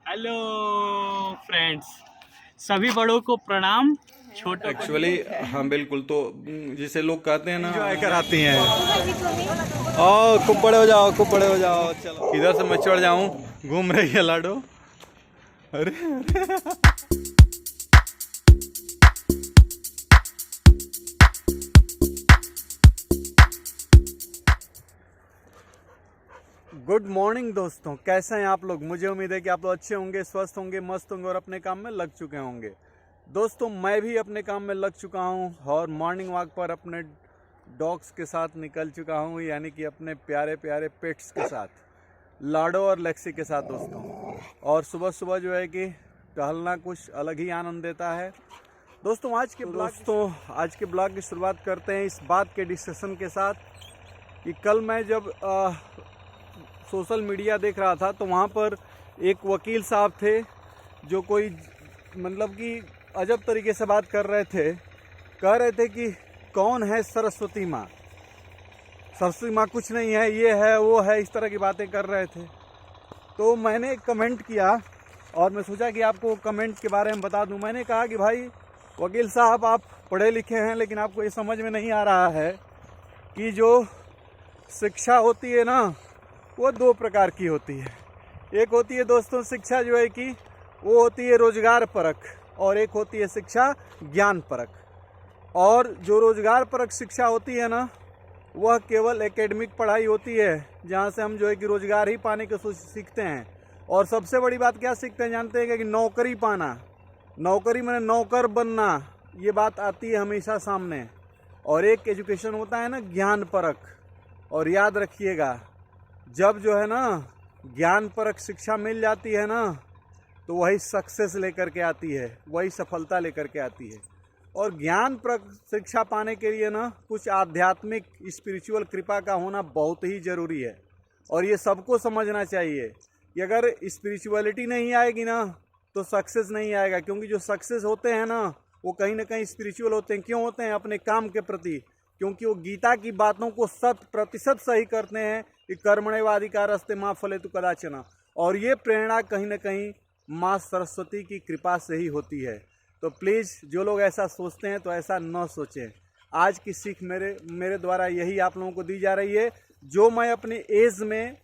Hello friends, सभी बड़ों को प्रणाम। छोटों एक्चुअली हाँ बिल्कुल। तो जिसे लोग कहते हैं ना एंजॉय कराती हैं। और खूब बड़े हो जाओ, खूब बड़े हो जाओ। चलो इधर से मैं चढ़ जाऊं। घूम रही है लाडो। अरे गुड मॉर्निंग दोस्तों, कैसे हैं आप लोग। मुझे उम्मीद है कि आप लोग अच्छे होंगे, स्वस्थ होंगे, मस्त होंगे और अपने काम में लग चुके होंगे। दोस्तों मैं भी अपने काम में लग चुका हूं और मॉर्निंग वॉक पर अपने डॉग्स के साथ निकल चुका हूं, यानी कि अपने प्यारे प्यारे पेट्स के साथ, लाडो और लेक्सी के साथ दोस्तों। और सुबह सुबह जो है कि टहलना कुछ अलग ही आनंद देता है दोस्तों। आज के ब्लॉग की शुरुआत करते हैं इस बात के डिस्कशन के साथ कि कल मैं जब सोशल मीडिया देख रहा था तो वहाँ पर एक वकील साहब थे जो कोई मतलब कि अजब तरीके से बात कर रहे थे। कह रहे थे कि कौन है सरस्वती माँ, सरस्वती माँ कुछ नहीं है, ये है वो है, इस तरह की बातें कर रहे थे। तो मैंने कमेंट किया और मैं सोचा कि आपको कमेंट के बारे में बता दूं। मैंने कहा कि भाई वकील साहब, आप पढ़े लिखे हैं लेकिन आपको ये समझ में नहीं आ रहा है कि जो शिक्षा होती है ना वो दो प्रकार की होती है। एक होती है दोस्तों शिक्षा जो है कि वो होती है रोजगार परक, और एक होती है शिक्षा ज्ञान परक। और जो रोजगार परक शिक्षा होती है ना वह केवल एकेडमिक पढ़ाई होती है, जहाँ से हम जो है कि रोजगार ही पाने के सीखते हैं। और सबसे बड़ी बात क्या सीखते हैं जानते हैं कि नौकरी पाना, नौकरी में नौकर बनना, ये बात आती है हमेशा सामने। और एक एजुकेशन होता है ना ज्ञान परक। और याद रखिएगा, जब जो है ना ज्ञान परक शिक्षा मिल जाती है ना तो वही सक्सेस लेकर के आती है, वही सफलता लेकर के आती है। और ज्ञान परक शिक्षा पाने के लिए ना कुछ आध्यात्मिक स्पिरिचुअल कृपा का होना बहुत ही ज़रूरी है। और ये सबको समझना चाहिए कि अगर स्पिरिचुअलिटी नहीं आएगी ना तो सक्सेस नहीं आएगा। क्योंकि जो सक्सेस होते हैं ना वो कहीं ना कहीं स्पिरिचुअल होते हैं। क्यों होते हैं? अपने काम के प्रति। क्योंकि वो गीता की बातों को 100% सही करते हैं कि कर्मण्येवाधिकारस्ते माँ फलेतु कदाचन। और ये प्रेरणा कहीं ना कहीं माँ सरस्वती की कृपा से ही होती है। तो प्लीज़ जो लोग ऐसा सोचते हैं तो ऐसा न सोचें। आज की सीख मेरे द्वारा यही आप लोगों को दी जा रही है, जो मैं अपने एज में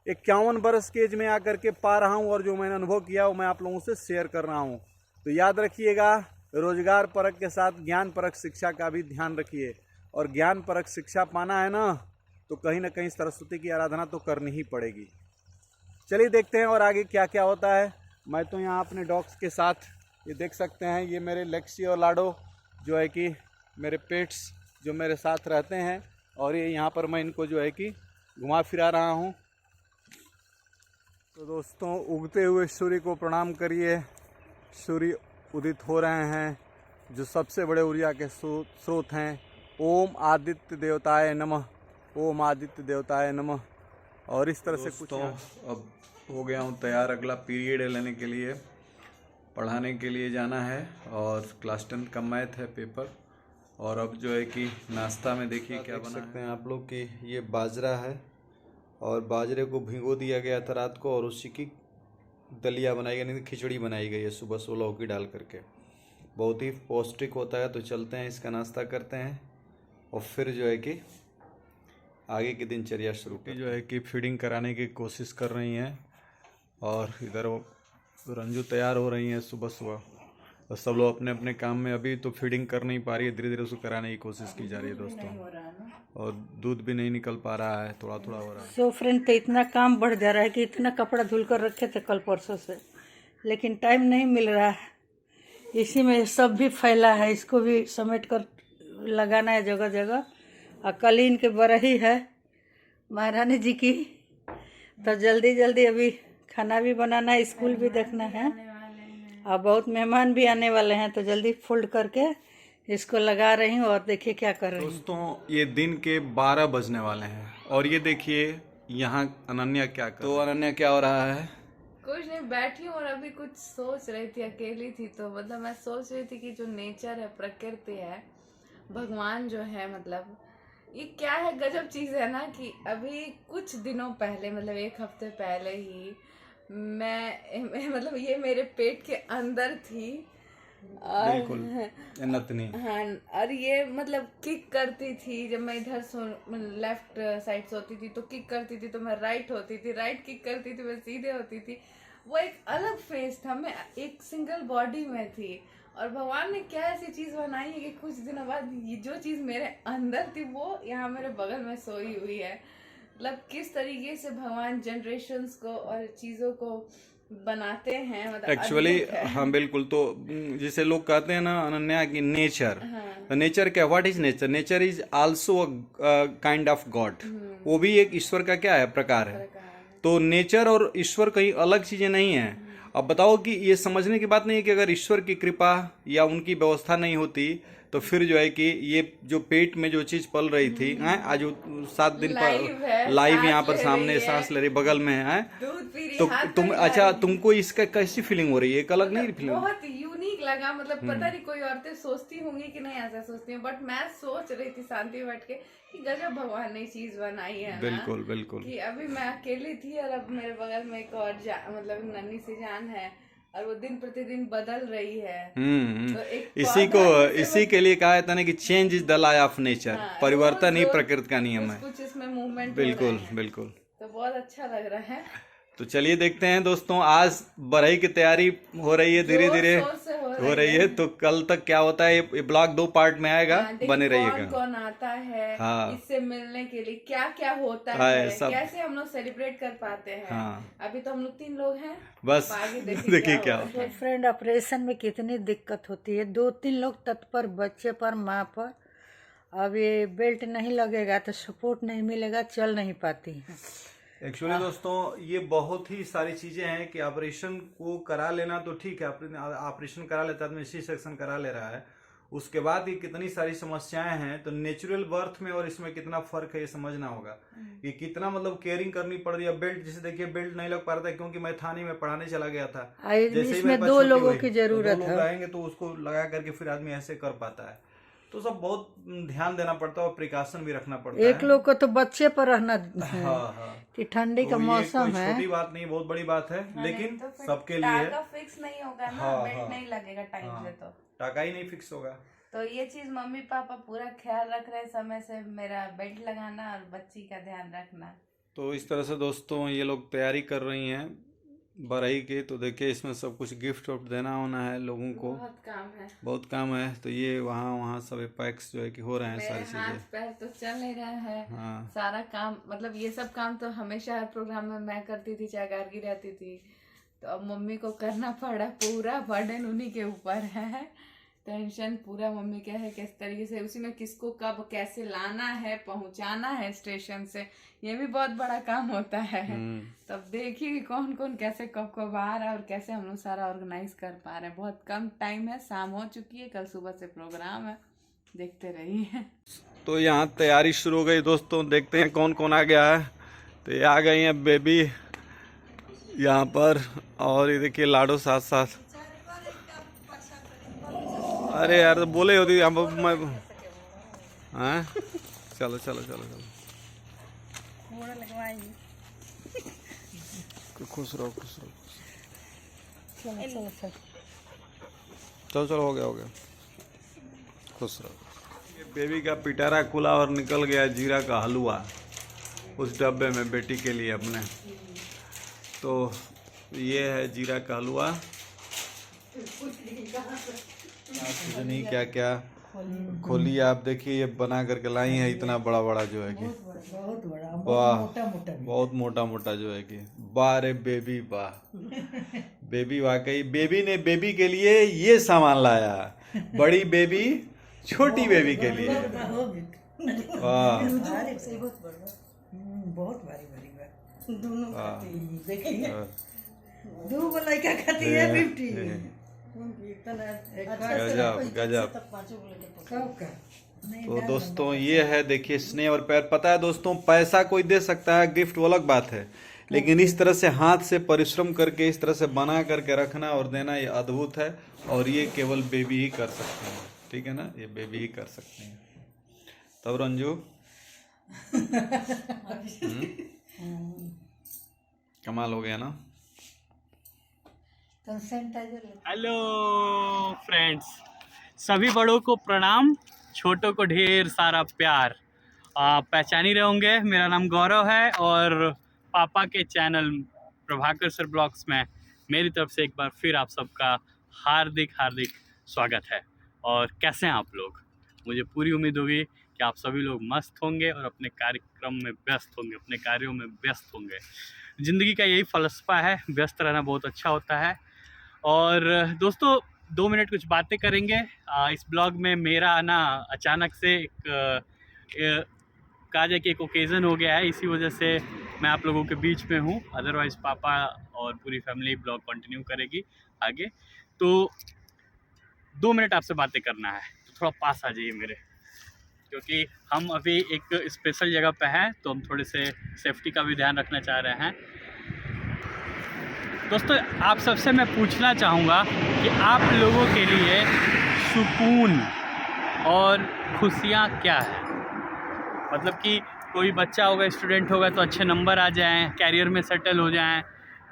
51 वर्ष के एज में आकर के पा रहा हूँ और जो मैंने अनुभव किया वो मैं आप लोगों से शेयर कर रहा हूँ। तो याद रखिएगा, रोजगार परक के साथ ज्ञान परक शिक्षा का भी ध्यान रखिए। और ज्ञान परक शिक्षा पाना है ना तो कहीं ना कहीं सरस्वती की आराधना तो करनी ही पड़ेगी। चलिए देखते हैं और आगे क्या क्या होता है। मैं तो यहाँ अपने डॉग्स के साथ, ये देख सकते हैं, ये मेरे लेक्सी और लाडो जो है कि मेरे पेट्स जो मेरे साथ रहते हैं। और ये यहाँ पर मैं इनको जो है कि घुमा फिरा रहा हूँ। तो दोस्तों उगते हुए सूर्य को प्रणाम करिए। सूर्य उदित हो रहे हैं जो सबसे बड़े ऊर्जा के स्रोत हैं। ओम आदित्य देवताय नमः, ओम आदित्य देवताय नमः। और इस तरह से कुछ अब हो गया हूँ तैयार अगला पीरियड लेने के लिए, पढ़ाने के लिए जाना है। और क्लास 10 का मैथ है पेपर। और अब जो है कि नाश्ता में देखिए क्या बना सकते हैं आप लोग कि ये बाजरा है और बाजरे को भिगो दिया गया था रात को और उसी की दलिया बनाई गई, नहीं खिचड़ी बनाई गई है सुबह सुबह लौकी डाल करके। बहुत ही पौष्टिक होता है। तो चलते हैं इसका नाश्ता करते हैं और फिर जो है कि आगे की दिनचर्या शुरू की जो है कि फीडिंग कराने की कोशिश कर रही हैं। और इधर वो रंजू तैयार हो रही हैं सुबह सुबह। और सब लोग अपने अपने काम में, अभी तो फीडिंग कर नहीं पा रही है, धीरे धीरे उसको कराने की कोशिश की जा रही है दोस्तों। और दूध भी नहीं निकल पा रहा है, थोड़ा थोड़ा हो रहा है। सो फ्रेंड, तो इतना काम बढ़ जा रहा है कि इतना कपड़ा धुल कर रखे थे कल परसों से, लेकिन टाइम नहीं मिल रहा है। इसी में सब भी फैला है, इसको भी समेट कर लगाना है जगह जगह। और कल ही इनके बरही है महारानी जी की, तो जल्दी जल्दी अभी खाना भी बनाना है, स्कूल भी देखना है और बहुत मेहमान भी आने वाले हैं। तो जल्दी फोल्ड करके इसको लगा रही हूँ और देखिए क्या कर रही हूँ। दोस्तों ये दिन के 12 बजने वाले हैं और ये देखिए यहाँ अनन्या क्या कर, तो अनन्या क्या हो रहा है? कुछ नहीं, बैठी हूँ और अभी कुछ सोच रही थी, अकेली थी तो मतलब मैं सोच रही थी कि जो नेचर है, प्रकृति है, भगवान जो है, मतलब ये क्या है, गजब चीज़ है ना कि अभी कुछ दिनों पहले, मतलब एक हफ्ते पहले ही मैं मतलब ये मेरे पेट के अंदर थी और बिल्कुल नतनी। हाँ, और ये मतलब किक करती थी जब मैं इधर लेफ्ट साइड सोती थी तो किक करती थी, तो मैं राइट होती थी, राइट किक करती थी, मैं सीधे होती थी। वो एक अलग फेस था, मैं एक सिंगल बॉडी में थी। और भगवान ने क्या ऐसी चीज बनाई है कि कुछ दिनों बाद ये जो चीज मेरे अंदर थी वो यहाँ मेरे बगल में सोई हुई है। मतलब किस तरीके से भगवान जनरेशन्स को और चीजों को बनाते हैं, मतलब एक्चुअली अद्भुत है। हाँ बिल्कुल। तो जैसे लोग कहते हैं ना अनन्या की नेचर, तो नेचर क्या, what is nature? Nature is also kind of God. वो भी एक ईश्वर का क्या है, प्रकार है। तो नेचर और ईश्वर कहीं अलग चीजें नहीं है। अब बताओ कि ये समझने की बात नहीं है कि अगर ईश्वर की कृपा या उनकी व्यवस्था नहीं होती तो फिर जो है कि ये जो पेट में जो चीज पल रही थी आज 7 दिन पर लाइव यहाँ पर सामने सांस ले रही, बगल में है। दूध पी रही, तो हाथ तुम पर अच्छा, हिला रही। तुमको इसका कैसी फीलिंग हो रही है? एक अलग नहीं फीलिंग? बहुत यूनिक लगा, मतलब पता नहीं कोई औरतें सोचती होंगी कि नहीं ऐसा सोचती हैं, बट मैं सोच रही थी शांति बैठ के कि गजब भगवान ने चीज बनाई है ना। बिल्कुल बिल्कुल। कि अभी मैं अकेली थी और अब मेरे बगल में एक और मतलब नन्ही सी जान है और वो दिन प्रतिदिन बदल रही है। तो एक इसी के लिए कहा जाता है ना कि change is the law of nature. हाँ, परिवर्तन ही रोज प्रकृति का नियम है। कुछ इसमें मूवमेंट बिल्कुल बिल्कुल। तो बहुत अच्छा लग रहा है। तो चलिए देखते हैं दोस्तों, आज बढ़ई की तैयारी हो रही है, धीरे धीरे जोर से हो रही है। तो कल तक क्या होता है, ये ब्लॉग 2 पार्ट में आएगा, देखिए बने कौन रहिएगा। कौन आता है हाँ। इससे मिलने के लिए, क्या क्या होता हाँ, है, सब। कैसे हम लोग सेलिब्रेट कर पाते हैं। हाँ। अभी तो हम लोग 3 लोग हैं, बस अब आगे देखिए क्या होगा। होता है। फ्रेंड, ऑपरेशन में कितनी दिक्कत होती है। 2-3 लोग तत्पर, बच्चे पर, माँ पर। अब ये बेल्ट नहीं लगेगा तो सपोर्ट नहीं मिलेगा, चल नहीं पाती है। एक्चुअली दोस्तों ये बहुत ही सारी चीजें हैं कि ऑपरेशन को करा लेना तो ठीक है, ऑपरेशन करा लेता है, आदमी सी सेक्शन करा ले रहा है, उसके बाद ये कितनी सारी समस्याएं हैं। तो नेचुरल बर्थ में और इसमें कितना फर्क है ये समझना होगा कि कितना मतलब केयरिंग करनी पड़ रही है। बेल्ट जैसे देखिए, बेल्ट नहीं लग पा रहा था क्योंकि मैं थाने में पढ़ाने चला गया था। जैसे ही इसमें मेरे पास 2 छुट्टी लोगों हुई, की तो जरूरत 2 है। लोग आएंगे तो उसको लगा करके फिर आदमी ऐसे कर पाता है। तो सब बहुत ध्यान देना पड़ता है और प्रिकॉशन भी रखना पड़ता है। एक लोग को तो बच्चे पर रहना है हाँ हाँ। कि ठंडी का तो ये मौसम कोई है। छोटी बात नहीं, बहुत बड़ी बात है, लेकिन तो फिर सबके लिए है। टाका फिक्स नहीं होगा ना, हाँ, बेल्ट हाँ। नहीं लगेगा टाइम हाँ। से तो टाका ही नहीं फिक्स होगा। तो ये चीज मम्मी पापा पूरा ख्याल रख रहे हैं समय से, मेरा बेल्ट लगाना और बच्ची का ध्यान रखना। तो इस तरह से दोस्तों ये लोग तैयारी कर रही हैं बढ़ई की। तो देखिए इसमें सब कुछ गिफ्ट विफ्ट देना होना है लोगों को, बहुत काम है, बहुत काम है। तो ये वहाँ सब पैक्स जो है कि हो रहे हैं मेरे सारी हाथ चीजें। पैर तो चल नहीं रहा है। हाँ सारा काम, मतलब ये सब काम तो हमेशा हर प्रोग्राम में मैं करती थी, चाहे गार्गी रहती थी। तो अब मम्मी को करना पड़ा, पूरा बर्डन उन्हीं के ऊपर है। टेंशन पूरा मम्मी का है, किस तरीके से उसी में किसको कब कैसे लाना है, पहुंचाना है स्टेशन से, ये भी बहुत बड़ा काम होता है। तब देखिए कि कौन कौन कैसे कब कब आ रहा है और कैसे हम लोग सारा ऑर्गेनाइज कर पा रहे हैं। बहुत कम टाइम है, शाम हो चुकी है, कल सुबह से प्रोग्राम है, देखते रहिए। तो यहाँ तैयारी शुरू हो गई दोस्तों, देखते हैं कौन कौन आ गया है। तो ये आ गई हैं बेबी यहाँ पर, और ये देखिए लाडो साथ साथ। अरे यार तो बोले होती हम मैं। हाँ चलो चलो चलो चलो, खुश रहो खुश रहो। चलो चलो हो गया खुश रहो। ये बेबी का पिटारा खुला और निकल गया जीरा का हलवा उस डब्बे में बेटी के लिए अपने। तो ये है जीरा का हलवा, नहीं क्या क्या खोलिए आप देखिए, ये बना करके लाई है, इतना बड़ा बड़ा जो है कि बहुत बड़ा, वाह, मोटा मोटा, बहुत मोटा मोटा जो है कि वाह रे बेबी वाह। बेबी वाकई बेबी ने बेबी के लिए ये सामान लाया, बड़ी बेबी छोटी बेबी के लिए। वाह बहुत भारी भारी बा। दोनों वाह। खाती है, देखिए 2 गो लड़का खाती है 50। गजब गजब। सबका तो दोस्तों ये है देखिए स्नेह और प्यार। पता है दोस्तों, पैसा कोई दे सकता है, गिफ्ट वो अलग बात है, लेकिन इस तरह से हाथ से परिश्रम करके इस तरह से बना करके रखना और देना ये अद्भुत है। और ये केवल बेबी ही कर सकते हैं, ठीक है ना, ये बेबी ही कर सकते हैं। तब रंजू कमाल हो गया ना। तो सैनिटाइजर ले। हेलो फ्रेंड्स, सभी बड़ों को प्रणाम, छोटों को ढेर सारा प्यार। आप पहचान ही रहे होंगे, मेरा नाम गौरव है और पापा के चैनल प्रभाकर सर ब्लॉग्स में मेरी तरफ से एक बार फिर आप सबका हार्दिक हार्दिक स्वागत है। और कैसे हैं आप लोग? मुझे पूरी उम्मीद होगी कि आप सभी लोग मस्त होंगे और अपने कार्यक्रम में व्यस्त होंगे, अपने कार्यों में व्यस्त होंगे। ज़िंदगी का यही फ़लसफ़ा है, व्यस्त रहना बहुत अच्छा होता है। और दोस्तों 2 मिनट कुछ बातें करेंगे। इस ब्लॉग में मेरा आना अचानक से कहा जाए कि एक ओकेज़न हो गया है, इसी वजह से मैं आप लोगों के बीच में हूँ। अदरवाइज़ पापा और पूरी फैमिली ब्लॉग कंटिन्यू करेगी आगे। तो 2 मिनट आपसे बातें करना है, तो थोड़ा पास आ जाइए मेरे, क्योंकि हम अभी एक स्पेशल जगह पे हैं, तो हम थोड़े से सेफ्टी का भी ध्यान रखना चाह रहे हैं। दोस्तों आप सबसे मैं पूछना चाहूँगा कि आप लोगों के लिए सुकून और खुशियाँ क्या है? मतलब कि कोई बच्चा होगा, स्टूडेंट होगा तो अच्छे नंबर आ जाएं, कैरियर में सेटल हो जाएं,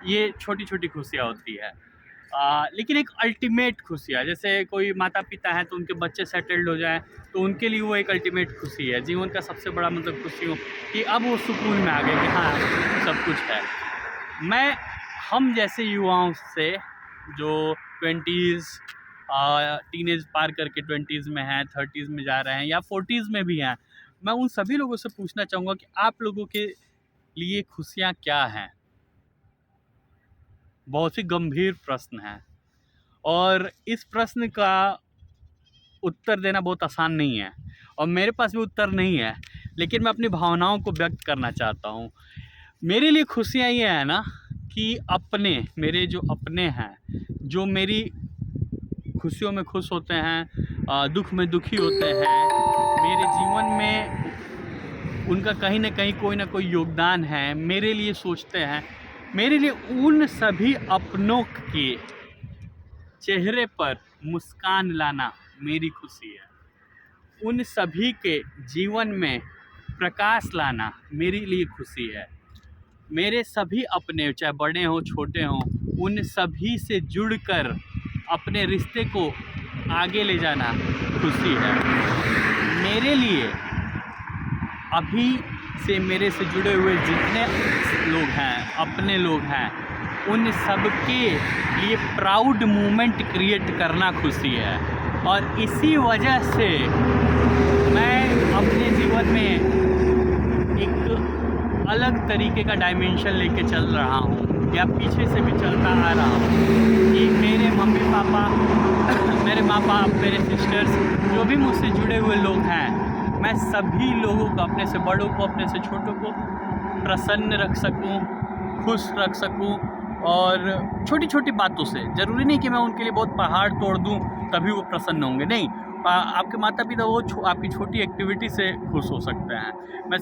ये छोटी छोटी खुशियाँ होती है। लेकिन एक अल्टीमेट खुशियाँ, जैसे कोई माता पिता हैं तो उनके बच्चे सेटल्ड हो जाएं तो उनके लिए वो एक अल्टीमेट खुशी है। जीवन का सबसे बड़ा मतलब खुशी हो कि अब वो सुकून में आ गए कि हाँ सब कुछ है। हम जैसे युवाओं से जो 20s टीनेज पार करके 20s में हैं, 30s में जा रहे हैं या 40s में भी हैं, मैं उन सभी लोगों से पूछना चाहूँगा कि आप लोगों के लिए खुशियाँ क्या हैं? बहुत ही गंभीर प्रश्न है और इस प्रश्न का उत्तर देना बहुत आसान नहीं है और मेरे पास भी उत्तर नहीं है, लेकिन मैं अपनी भावनाओं को व्यक्त करना चाहता हूँ। मेरे लिए खुशियाँ ये है ना कि मेरे जो अपने हैं, जो मेरी खुशियों में खुश होते हैं, दुख में दुखी होते हैं, मेरे जीवन में उनका कहीं ना कहीं कोई ना कोई योगदान है, मेरे लिए सोचते हैं, मेरे लिए उन सभी अपनों के चेहरे पर मुस्कान लाना मेरी खुशी है। उन सभी के जीवन में प्रकाश लाना मेरे लिए खुशी है। मेरे सभी अपने, चाहे बड़े हों छोटे हों, उन सभी से जुड़कर अपने रिश्ते को आगे ले जाना खुशी है। मेरे लिए अभी से मेरे से जुड़े हुए जितने लोग हैं, अपने लोग हैं, उन सब के लिए प्राउड मोमेंट क्रिएट करना खुशी है। और इसी वजह से मैं अपने जीवन में एक अलग तरीके का डायमेंशन लेके चल रहा हूँ या पीछे से भी चलता आ रहा हूँ कि मेरे मम्मी पापा, मेरे माँ बाप, मेरे सिस्टर्स, जो भी मुझसे जुड़े हुए लोग हैं, मैं सभी लोगों को, अपने से बड़ों को, अपने से छोटों को प्रसन्न रख सकूं, खुश रख सकूं। और छोटी छोटी बातों से, ज़रूरी नहीं कि मैं उनके लिए बहुत पहाड़ तोड़ दूं तभी वो प्रसन्न होंगे, नहीं। आपके माता पिता वो आपकी छोटी एक्टिविटी से खुश हो सकते हैं। मैं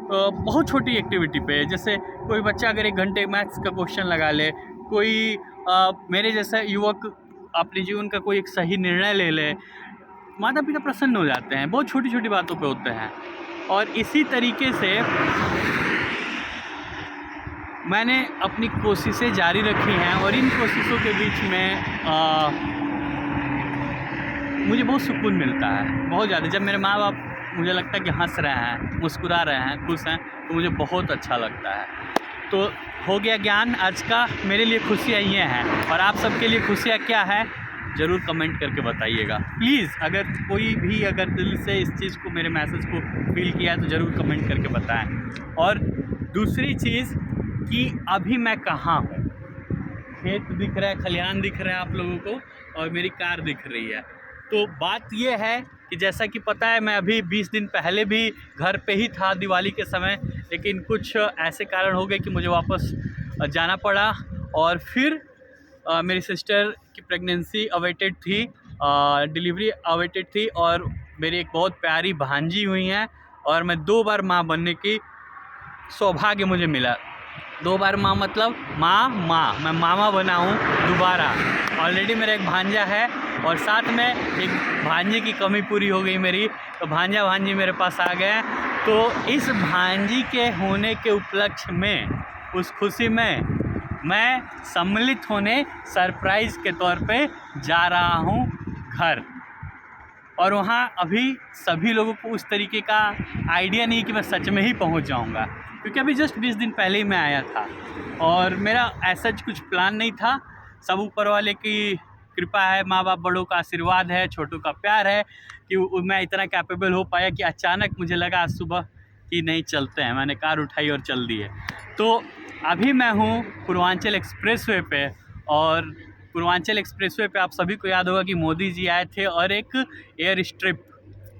बहुत छोटी एक्टिविटी पे, जैसे कोई बच्चा अगर 1 घंटे मैथ्स का क्वेश्चन लगा ले, कोई मेरे जैसा युवक अपने जीवन का कोई एक सही निर्णय ले ले, माता पिता प्रसन्न हो जाते हैं। बहुत छोटी छोटी बातों पे होते हैं। और इसी तरीके से मैंने अपनी कोशिशें जारी रखी हैं और इन कोशिशों के बीच में मुझे बहुत सुकून मिलता है, बहुत ज़्यादा। जब मेरे माँ बाप, मुझे लगता है कि हंस रहे हैं, मुस्कुरा रहे हैं, खुश हैं, तो मुझे बहुत अच्छा लगता है। तो हो गया ज्ञान आज का। मेरे लिए खुशियाँ ये हैं और आप सबके लिए खुशियाँ क्या है ज़रूर कमेंट करके बताइएगा प्लीज़। अगर कोई भी अगर दिल से इस चीज़ को, मेरे मैसेज को फील किया है तो ज़रूर कमेंट करके बताएं। और दूसरी चीज़ कि अभी मैं कहाँ हूँ, खेत दिख रहा है, खलिहान दिख रहा है आप लोगों को और मेरी कार दिख रही है। तो बात ये है कि जैसा कि पता है, मैं अभी 20 दिन पहले भी घर पे ही था दिवाली के समय, लेकिन कुछ ऐसे कारण हो गए कि मुझे वापस जाना पड़ा। और फिर मेरी सिस्टर की प्रेगनेंसी अवेटेड थी, डिलीवरी अवेटेड थी और मेरी एक बहुत प्यारी भांजी हुई हैं और मैं 2 बार माँ बनने की सौभाग्य मुझे मिला। 2 बार माँ मतलब मैं मामा बना हूँ दोबारा। ऑलरेडी मेरा एक भांजा है और साथ में एक भांजी की कमी पूरी हो गई मेरी, तो भांजा भांजी मेरे पास आ गए। तो इस भांजी के होने के उपलक्ष्य में, उस खुशी में मैं सम्मिलित होने सरप्राइज़ के तौर पे जा रहा हूँ घर। और वहाँ अभी सभी लोगों को उस तरीके का आइडिया नहीं कि मैं सच में ही पहुँच जाऊँगा, क्योंकि अभी जस्ट 20 दिन पहले ही मैं आया था और मेरा ऐसा कुछ प्लान नहीं था। सब ऊपर वाले की कृपा है, माँ बाप बड़ों का आशीर्वाद है, छोटों का प्यार है कि मैं इतना कैपेबल हो पाया कि अचानक मुझे लगा आज सुबह कि नहीं चलते हैं। मैंने कार उठाई और चल दी है। तो अभी मैं हूँ पूर्वांचल एक्सप्रेसवे पे, और पूर्वांचल एक्सप्रेसवे पे आप सभी को याद होगा कि मोदी जी आए थे और एक एयर स्ट्रिप,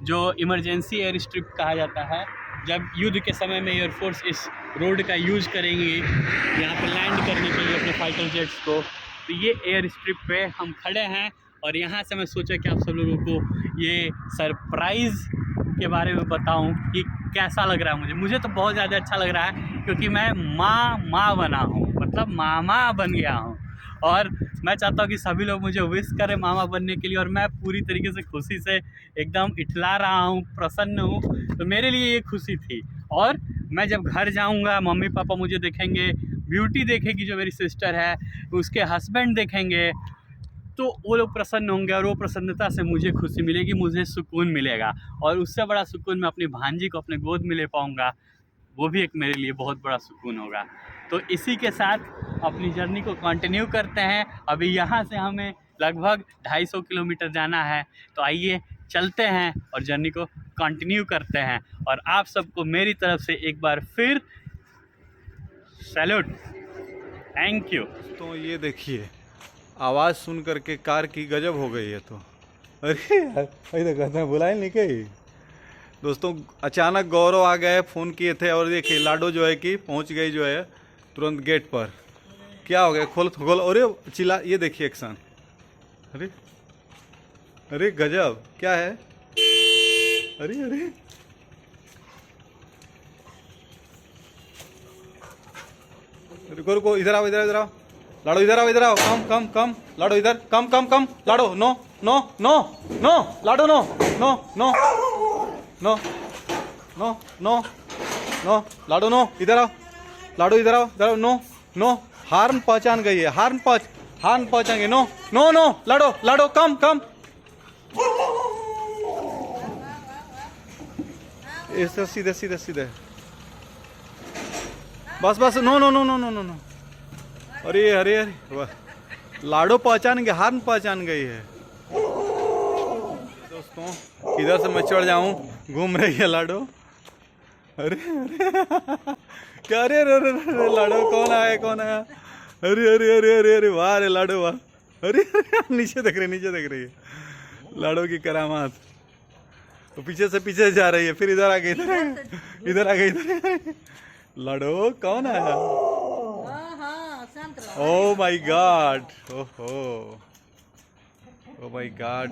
जो इमरजेंसी एयर स्ट्रिप कहा जाता है, जब युद्ध के समय में एयरफोर्स इस रोड का यूज़ करेंगे यहाँ पे लैंड करने के लिए अपने फाइटर जेट्स को, तो ये एयर स्ट्रिप पे हम खड़े हैं। और यहाँ से मैं सोचा कि आप सब लोगों को ये सरप्राइज़ के बारे में बताऊं कि कैसा लग रहा है मुझे तो बहुत ज़्यादा अच्छा लग रहा है, क्योंकि मैं माँ बना हूँ, मतलब मामा बन गया हूँ। और मैं चाहता हूँ कि सभी लोग मुझे विश करें मामा बनने के लिए, और मैं पूरी तरीके से खुशी से एकदम इठला रहा हूँ, प्रसन्न हूँ। तो मेरे लिए ये खुशी थी। और मैं जब घर जाऊँगा, मम्मी पापा मुझे देखेंगे, ब्यूटी देखेगी जो मेरी सिस्टर है, उसके हस्बैंड देखेंगे, तो वो लोग प्रसन्न होंगे, और वो प्रसन्नता से मुझे खुशी मिलेगी, मुझे सुकून मिलेगा। और उससे बड़ा सुकून मैं अपनी भांजी को अपने गोद में ले पाऊँगा, वो भी एक मेरे लिए बहुत बड़ा सुकून होगा। तो इसी के साथ अपनी जर्नी को कंटिन्यू करते हैं। अभी यहाँ से हमें लगभग 250 किलोमीटर जाना है, तो आइए चलते हैं और जर्नी को कंटिन्यू करते हैं। और आप सबको मेरी तरफ से एक बार फिर सैल्यूट, थैंक यू। तो ये देखिए, आवाज़ सुन करके कार की गजब हो गई है। तो अरे यार बुलाए नहीं कहीं दोस्तों, अचानक गौरव आ गए, फ़ोन किए थे, और देखिए लाडो जो है कि पहुंच गई जो है तुरंत गेट पर। क्या हो गया, खोल खोल, अरे चिल्ला, ये देखिए एक्शन, अरे अरे गजब, क्या है, अरे अरे रुको रुको, इधर आओ इधर आओ लाडो, इधर आओ कम कम कम लाडो, इधर कम कम कम लाडो, नो नो नो नो लाडो, no no no no no no no लाडो, नो इधर आओ लाडो, इधर आओ नो नो, हार्न पहचान गई है, हार्न पहचान गई, नो नो नो लाडो लाडो, कम कम, ऐसे सीधे सीधे सीधे, बस बस, no no no no no no no, अरे अरे अरे वाह, लाडो पहचान गई, हार्न पहचान गई है। दोस्तों इधर से मैं चढ़ जाऊं, घूम रही है लाडो, अरे अरे क्या, अरे अरे अरे लाडो, कौन आया, अरे अरे अरे अरे अरे वाह रे लाडो वाह, अरे नीचे देख रही है लाडो की करामात। तो पीछे से पीछे जा रही है, फिर इधर आ गई, इधर आ गई, लाडो कौन आया, ओ माय गॉड, ओहो ओ माय गॉड,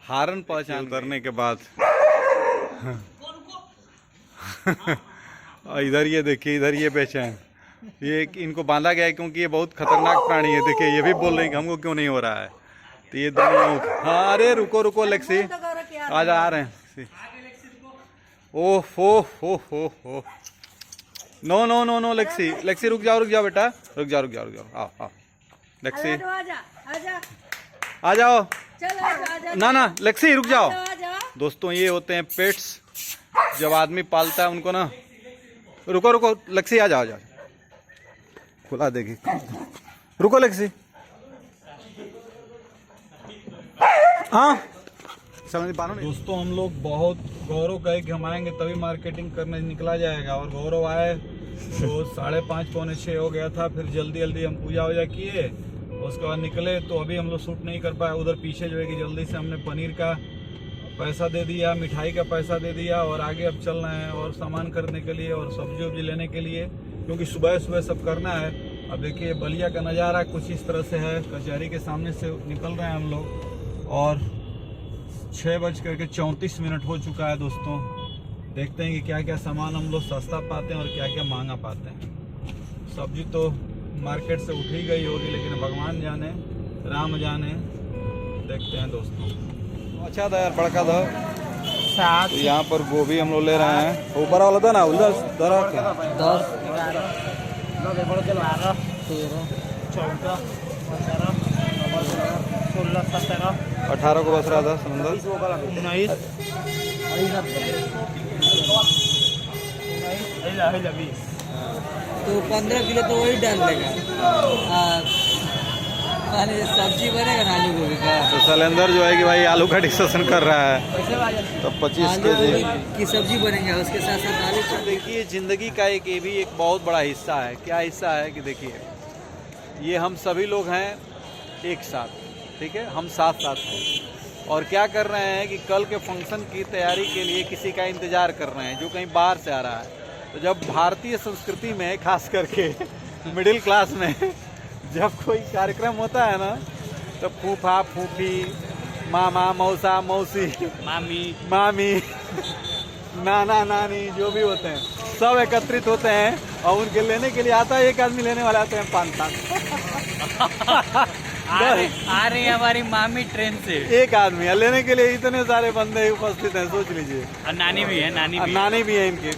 हारन पहचान करने के बाद इधर ये देखिए, इधर ये पहचान, ये इनको बांधा गया है क्योंकि ये बहुत खतरनाक प्राणी है। देखिए ये भी बोल रहे हैं कि हमको क्यों नहीं हो रहा है, तो ये दोनों, हाँ अरे रुको रुको लेक्सी, आज आ रहे हैं, ओह हो, no no no no Lexi रुक जाओ बेटा, रुक जाओ, आओ लेक्सी, आ जाओ, ना लेक्सी रुक जाओ। दोस्तों ये होते हैं पेट्स, जब आदमी पालता है उनको ना, रुको लेक्सी, आ जाओ, खुला देगी, रुको लेक्सी, हाँ समझ पा रहा हूँ। दोस्तों हम लोग बहुत, गौरव कहे कि हम आएंगे तभी मार्केटिंग करने निकला जाएगा, और गौरव आए तो 5:30 पौने 6 हो गया था। फिर जल्दी हम पूजा वूजा किए, उसके बाद निकले, तो अभी हम लोग शूट नहीं कर पाए। उधर पीछे जो है कि जल्दी से हमने पनीर का पैसा दे दिया, मिठाई का पैसा दे दिया, और आगे अब चल रहे हैं और सामान खरीदने के लिए और सब्जी लेने के लिए, क्योंकि सुबह सब करना है। अब देखिए बलिया का नज़ारा कुछ इस तरह से है, कचहरी के सामने से निकल रहे हैं हम लोग, और 6:34 हो चुका है। दोस्तों देखते हैं कि क्या क्या सामान हम लोग सस्ता पाते हैं और क्या क्या महंगा पाते हैं। सब्जी तो मार्केट से उठ ही गई होगी, लेकिन भगवान जाने, राम जाने, देखते हैं दोस्तों। अच्छा था यार, बड़का था साथ। यहाँ पर गोभी हम लोग ले रहे हैं, ऊपर वाला था ना, उधर 10, 18 को बस रहा था समंदर। तो 15 किलो तो वही डाल देगा। सब्जी बनेगा ना आलू गोभी का। तो शैलेंद्र जो है कि भाई आलू का डिस्कशन कर रहा है, तो 25 केजी की सब्जी बनेगा, उसके साथ साथ आलू का। देखिए ज़िंदगी का ये भी एक बहुत बड़ा हिस्सा है। क्या हिस्सा है कि देखिए ये हम सभी लोग हैं एक साथ, ठीक है, हम साथ साथ हैं और क्या कर रहे हैं कि कल के फंक्शन की तैयारी के लिए किसी का इंतज़ार कर रहे हैं जो कहीं बाहर से आ रहा है। तो जब भारतीय संस्कृति में खास करके मिडिल क्लास में जब कोई कार्यक्रम होता है ना, तो फूफा फूफी, मामा मौसा मौसी, मामी मामी, नाना नानी जो भी होते हैं सब एकत्रित होते हैं और उनके लेने के लिए आता है एक आदमी, लेने वाले आते हैं 5-7 आ रही है हमारी मामी ट्रेन से। एक आदमी, और लेने के लिए इतने सारे बंदे उपस्थित हैं, सोच लीजिए। और नानी भी है, नानी भी है इनके।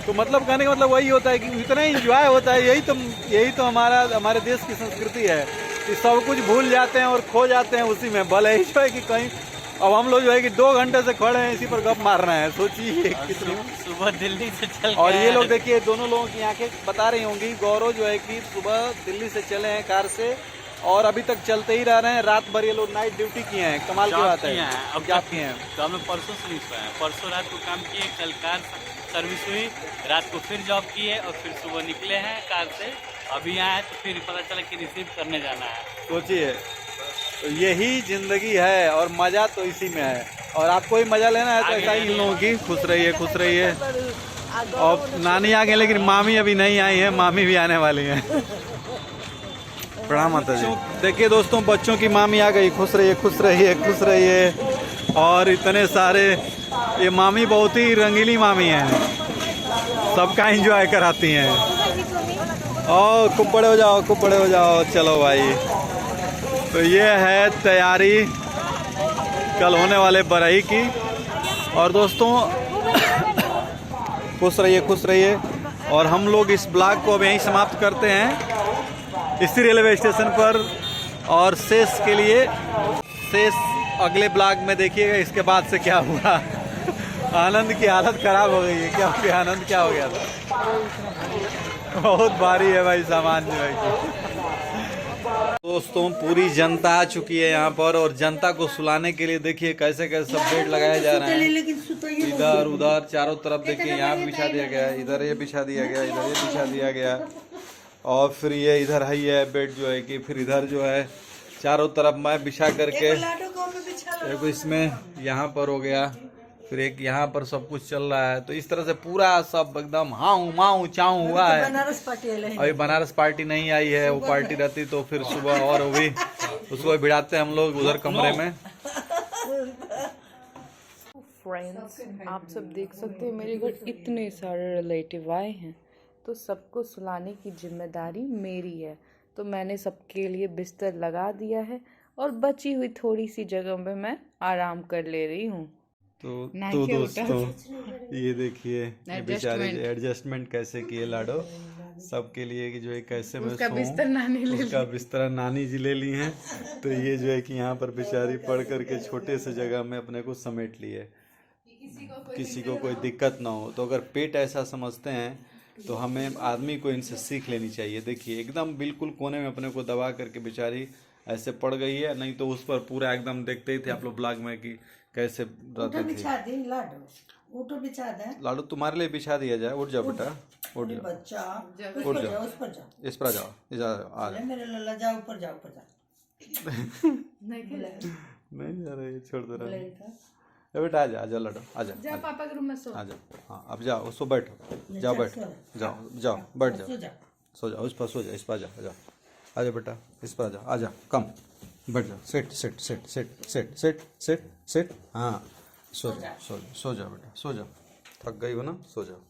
तो मतलब कहने का मतलब वही होता है कि इतना एंजॉय होता है। यही तो हमारे देश की संस्कृति है कि सब कुछ भूल जाते हैं और खो जाते हैं उसी में। भले ही जो है कि कहीं अब हम लोग जो है कि 2 घंटे से खड़े हैं इसी पर गप मार रहे हैं, सोचिए कितनी। सुबह दिल्ली से चल और ये लोग देखिए दोनों लोगों की आंखें बता रही होंगी। गौरव जो है कि सुबह दिल्ली से चले हैं कार से और अभी तक चलते ही रह रहे हैं। रात भर ये लोग नाइट ड्यूटी किए हैं, कमाल की बात है। अब क्या किए हैं? तो हमें परसों से नहीं सोए हैं, परसों रात को काम किए, कल कार सर्विस हुई, रात को फिर जॉब किए और फिर सुबह निकले हैं कार से, अभी आए तो फिर पता चला कि रिसीव करने जाना है। सोचिए, तो यही जिंदगी है और मजा तो इसी में है। और आपको ही मजा लेना है तो ऐसा ही इन लोगों की। खुश रहिए, खुश रहिए। और नानी आ गई लेकिन मामी अभी नहीं आई है, मामी भी आने वाली हैं। प्रणाम माता जी। देखिए दोस्तों, बच्चों की मामी आ गई। खुश रहिए, खुश रहिए, खुश रहिए। और इतने सारे, ये मामी बहुत ही रंगीली मामी हैं, सबका एंजॉय कराती हैं। और खूब बड़े हो जाओ, खूब बड़े हो जाओ। चलो भाई, तो ये है तैयारी कल होने वाले बरही की। और दोस्तों खुश रहिए, खुश रहिए। और हम लोग इस ब्लॉग को अब यहीं समाप्त करते हैं इसी रेलवे स्टेशन पर। और शेष के लिए अगले ब्लॉग में देखिएगा इसके बाद से क्या हुआ। आनंद की हालत खराब हो गई है। क्या हो गया आनंद, क्या हो गया था? बहुत भारी है भाई सामान जो है। दोस्तों पूरी जनता आ चुकी है यहाँ पर और जनता को सुलाने के लिए देखिए कैसे कैसे सब बेड लगाए जा रहे हैं। इधर उधर चारों तरफ देखिए, यहाँ बिछा दिया गया है, इधर ये बिछा दिया गया, इधर ये बिछा दिया गया। और फिर ये इधर है, ये बेड जो है कि फिर इधर जो है चारों तरफ मैं बिछा करके एक इसमें यहाँ पर हो गया, फिर एक यहाँ पर सब कुछ चल रहा है। तो इस तरह से पूरा सब एकदम हाउ माऊ चाऊ हुआ है। अभी बनारस पार्टी नहीं आई है, वो पार्टी रहती तो फिर सुबह और वो भी उसको भिड़ाते हम लोग उधर कमरे में। फ्रेंड्स, आप सब देख सकते हैं मेरे घर इतने सारे रिलेटिव आए हैं, तो सबको सुलाने की जिम्मेदारी मेरी है। तो मैंने सबके लिए बिस्तर लगा दिया है और बची हुई थोड़ी सी जगह में मैं आराम कर ले रही हूँ। तो दोस्तों ये देखिए बेचारे एडजस्टमेंट कैसे किए लाडो सबके लिए कि जो है कैसे मैं उसका बिस्तर नानी ले ली, उसका बिस्तर नानी जी ले ली हैं। तो ये जो है कि यहाँ पर बेचारी पढ़ करके छोटे से जगह में अपने को समेट ली है, किसी को कोई दिक्कत ना हो। तो अगर पेट ऐसा समझते हैं तो हमें आदमी को इनसे सीख लेनी चाहिए। देखिए एकदम बिल्कुल कोने में अपने को दबा करके बेचारी ऐसे पड़ गई है, नहीं तो उस पर पूरा एकदम देखते ही थे आप लोग ब्लॉग में कि कैसे रहते थे। लाडू तुम्हारे लिए बिछा दिया जाए, उठ जाओ बेटा, उठ जाओ, उठ जाओ, इस पर जाओ, नहीं जा रहा है, छोड़ दे रहा है बेटा। आजा आजा लाडू, आजा जा पापा के रूम में सो। आजा, हाँ अब जाओ, उसको बैठो, जाओ बैठो, जाओ जाओ बैठ जाओ, सो जाओ, उस पर सो जाओ, इस पर जाओ, आजा बेटा, इस पर आजा, आजा कम बैठ जाओ, set set set set set set set set, हाँ सो जाओ, सो जाओ बेटा, सो जाओ, थक गई हो ना, सो जाओ।